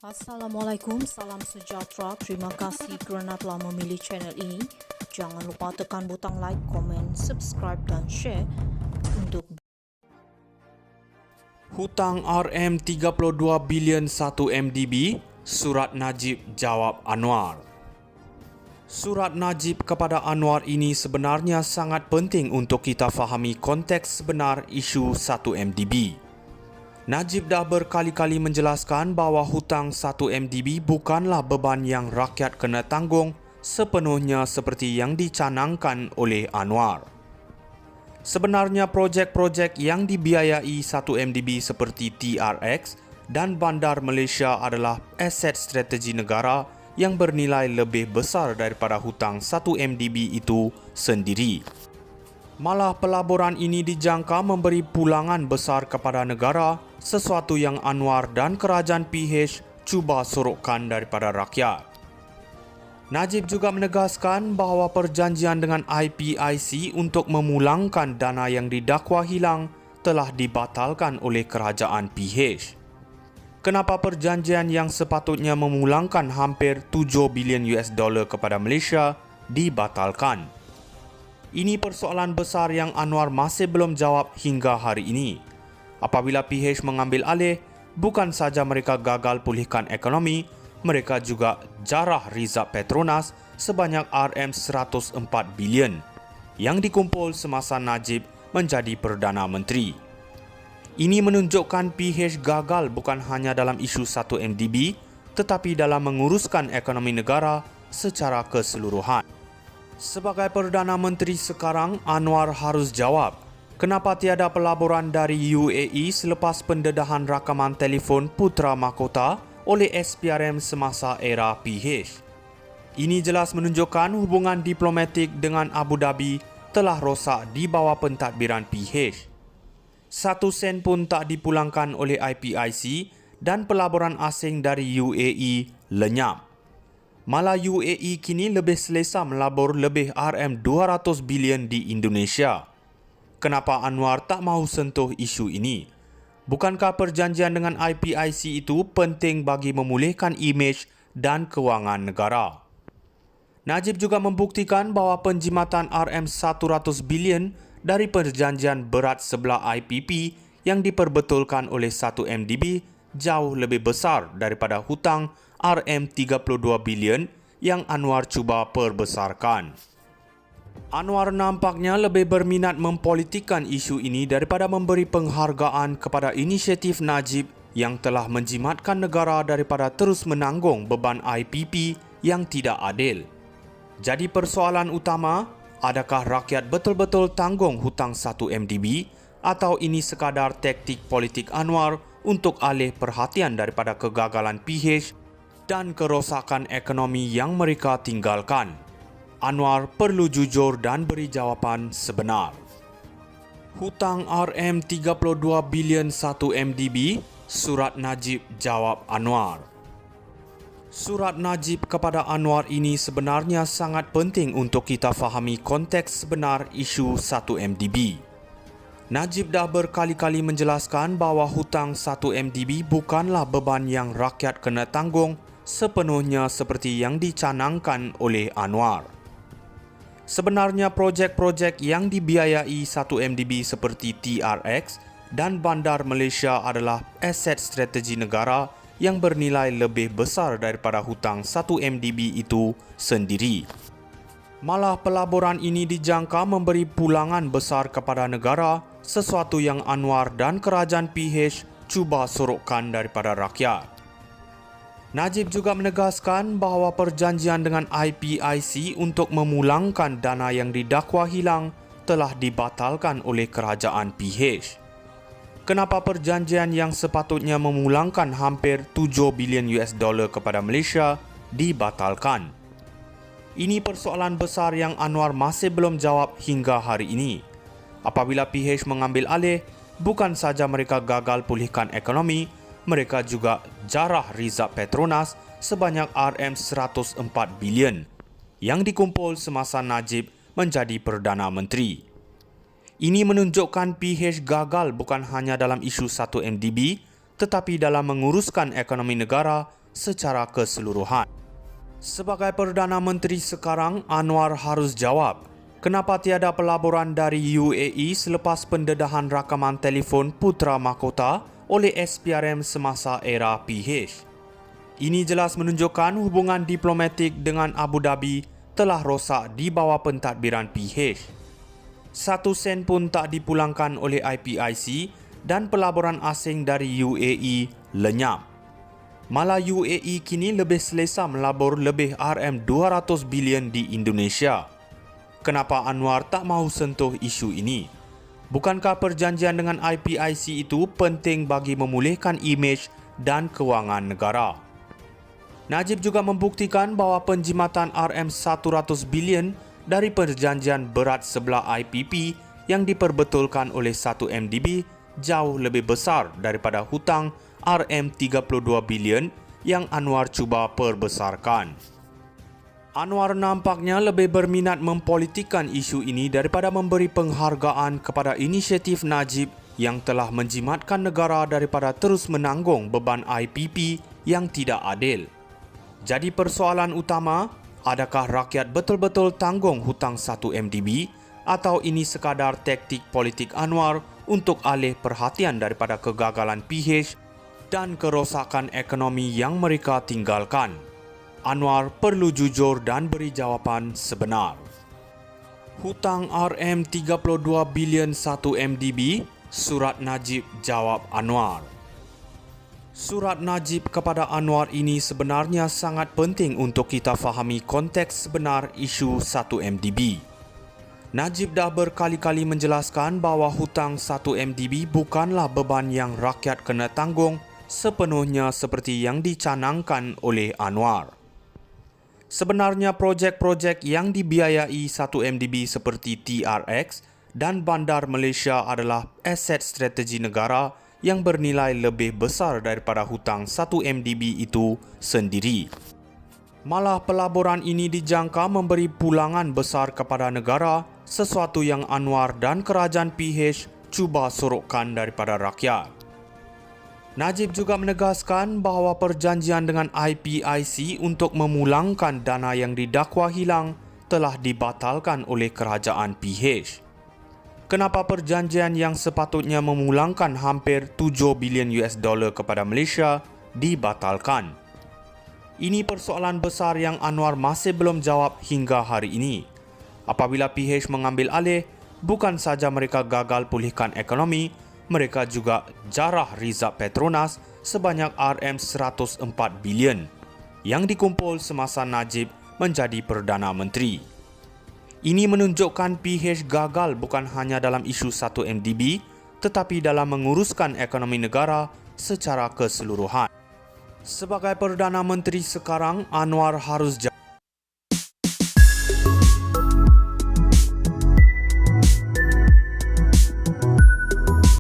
Assalamualaikum, salam sejahtera. Terima kasih kerana telah memilih channel ini. Jangan lupa tekan butang like, komen, subscribe dan share untuk Hutang RM32 bilion 1 MDB, Surat Najib jawab Anwar. Surat Najib kepada Anwar ini sebenarnya sangat penting untuk kita fahami konteks sebenar isu 1 MDB. Najib dah berkali-kali menjelaskan bahawa hutang 1 MDB bukanlah beban yang rakyat kena tanggung sepenuhnya seperti yang dicanangkan oleh Anwar. Sebenarnya projek-projek yang dibiayai 1 MDB seperti TRX dan Bandar Malaysia adalah aset strategi negara yang bernilai lebih besar daripada hutang 1 MDB itu sendiri. Malah pelaburan ini dijangka memberi pulangan besar kepada negara, sesuatu yang Anwar dan kerajaan PH cuba sorokkan daripada rakyat. Najib juga menegaskan bahawa perjanjian dengan IPIC untuk memulangkan dana yang didakwa hilang telah dibatalkan oleh kerajaan PH. Kenapa perjanjian yang sepatutnya memulangkan hampir 7 bilion US dollar kepada Malaysia dibatalkan? Ini persoalan besar yang Anwar masih belum jawab hingga hari ini. Apabila PH mengambil alih, bukan saja mereka gagal pulihkan ekonomi, mereka juga jarah rizab Petronas sebanyak RM104 bilion yang dikumpul semasa Najib menjadi Perdana Menteri. Ini menunjukkan PH gagal bukan hanya dalam isu 1 MDB tetapi dalam menguruskan ekonomi negara secara keseluruhan. Sebagai Perdana Menteri sekarang, Anwar harus jawab kenapa tiada pelaburan dari UAE selepas pendedahan rakaman telefon Putra Mahkota oleh SPRM semasa era PH. Ini jelas menunjukkan hubungan diplomatik dengan Abu Dhabi telah rosak di bawah pentadbiran PH. 1 sen pun tak dipulangkan oleh IPIC dan pelaburan asing dari UAE lenyap. Malah UAE kini lebih selesa melabur lebih RM200 bilion di Indonesia. Kenapa Anwar tak mahu sentuh isu ini? Bukankah perjanjian dengan IPIC itu penting bagi memulihkan imej dan kewangan negara? Najib juga membuktikan bahawa penjimatan RM100 bilion dari perjanjian berat sebelah IPP yang diperbetulkan oleh 1 MDB jauh lebih besar daripada hutang RM32 bilion yang Anwar cuba perbesarkan. Anwar nampaknya lebih berminat mempolitikkan isu ini daripada memberi penghargaan kepada inisiatif Najib yang telah menjimatkan negara daripada terus menanggung beban IPP yang tidak adil. Jadi persoalan utama, adakah rakyat betul-betul tanggung hutang 1 MDB atau ini sekadar taktik politik Anwar untuk alih perhatian daripada kegagalan PH dan kerosakan ekonomi yang mereka tinggalkan? Anwar perlu jujur dan beri jawapan sebenar. Hutang RM32 bilion 1 MDB, Surat Najib jawab Anwar. Surat Najib kepada Anwar ini sebenarnya sangat penting untuk kita fahami konteks sebenar isu 1 MDB. Najib dah berkali-kali menjelaskan bahawa hutang 1 MDB bukanlah beban yang rakyat kena tanggung sepenuhnya seperti yang dicanangkan oleh Anwar. Sebenarnya projek-projek yang dibiayai 1 MDB seperti TRX dan Bandar Malaysia adalah aset strategi negara yang bernilai lebih besar daripada hutang 1 MDB itu sendiri. Malah pelaburan ini dijangka memberi pulangan besar kepada negara, sesuatu yang Anwar dan kerajaan PH cuba sorokkan daripada rakyat. Najib juga menegaskan bahawa perjanjian dengan IPIC untuk memulangkan dana yang didakwa hilang telah dibatalkan oleh kerajaan PH. Kenapa perjanjian yang sepatutnya memulangkan hampir 7 bilion US dollar kepada Malaysia dibatalkan? Ini persoalan besar yang Anwar masih belum jawab hingga hari ini. Apabila PH mengambil alih, bukan saja mereka gagal pulihkan ekonomi, mereka juga jarah rizab Petronas sebanyak RM104 bilion yang dikumpul semasa Najib menjadi Perdana Menteri. Ini menunjukkan PH gagal bukan hanya dalam isu 1 MDB tetapi dalam menguruskan ekonomi negara secara keseluruhan. Sebagai Perdana Menteri sekarang, Anwar harus jawab kenapa tiada pelaburan dari UAE selepas pendedahan rakaman telefon Putra Mahkota oleh SPRM semasa era PH. Ini jelas menunjukkan hubungan diplomatik dengan Abu Dhabi telah rosak di bawah pentadbiran PH. 1 sen pun tak dipulangkan oleh IPIC dan pelaburan asing dari UAE lenyap. Malah UAE kini lebih selesa melabur lebih RM200 bilion di Indonesia. Kenapa Anwar tak mahu sentuh isu ini? Bukankah perjanjian dengan IPIC itu penting bagi memulihkan imej dan kewangan negara? Najib juga membuktikan bahawa penjimatan RM100 bilion dari perjanjian berat sebelah IPP yang diperbetulkan oleh 1MDB jauh lebih besar daripada hutang RM32 bilion yang Anwar cuba perbesarkan. Anwar nampaknya lebih berminat mempolitikkan isu ini daripada memberi penghargaan kepada inisiatif Najib yang telah menjimatkan negara daripada terus menanggung beban IPP yang tidak adil. Jadi persoalan utama, adakah rakyat betul-betul tanggung hutang 1MDB atau ini sekadar taktik politik Anwar untuk alih perhatian daripada kegagalan PH dan kerosakan ekonomi yang mereka tinggalkan? Anwar perlu jujur dan beri jawapan sebenar. Hutang RM32 bilion 1MDB, surat Najib jawab Anwar. Surat Najib kepada Anwar ini sebenarnya sangat penting untuk kita fahami konteks sebenar isu 1MDB. Najib dah berkali-kali menjelaskan bahawa hutang 1MDB bukanlah beban yang rakyat kena tanggung sepenuhnya seperti yang dicanangkan oleh Anwar. Sebenarnya projek-projek yang dibiayai 1MDB seperti TRX dan Bandar Malaysia adalah aset strategi negara yang bernilai lebih besar daripada hutang 1MDB itu sendiri. Malah pelaburan ini dijangka memberi pulangan besar kepada negara, sesuatu yang Anwar dan kerajaan PH cuba sorokkan daripada rakyat. Najib juga menegaskan bahawa perjanjian dengan IPIC untuk memulangkan dana yang didakwa hilang telah dibatalkan oleh kerajaan PH. Kenapa perjanjian yang sepatutnya memulangkan hampir 7 bilion US dollar kepada Malaysia dibatalkan? Ini persoalan besar yang Anwar masih belum jawab hingga hari ini. Apabila PH mengambil alih, bukan saja mereka gagal pulihkan ekonomi, mereka juga jarah rizab Petronas sebanyak RM104 bilion yang dikumpul semasa Najib menjadi Perdana Menteri. Ini menunjukkan PH gagal bukan hanya dalam isu 1MDB tetapi dalam menguruskan ekonomi negara secara keseluruhan. Sebagai Perdana Menteri sekarang, Anwar harus